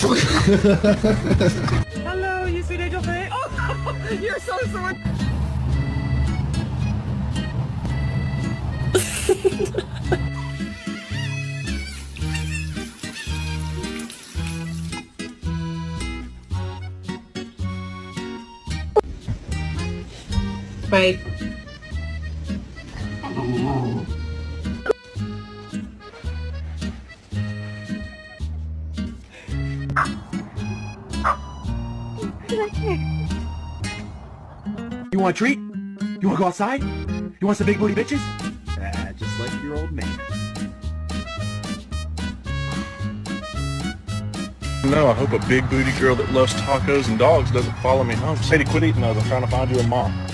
Hello, you see that your face? Oh, you're so sweet. Right. You want a treat? You want to go outside? You want some big booty bitches? Just like your old man. No, I hope a big booty girl that loves tacos and dogs doesn't follow me home. Say to quit eating those. I'm trying to find you a mom.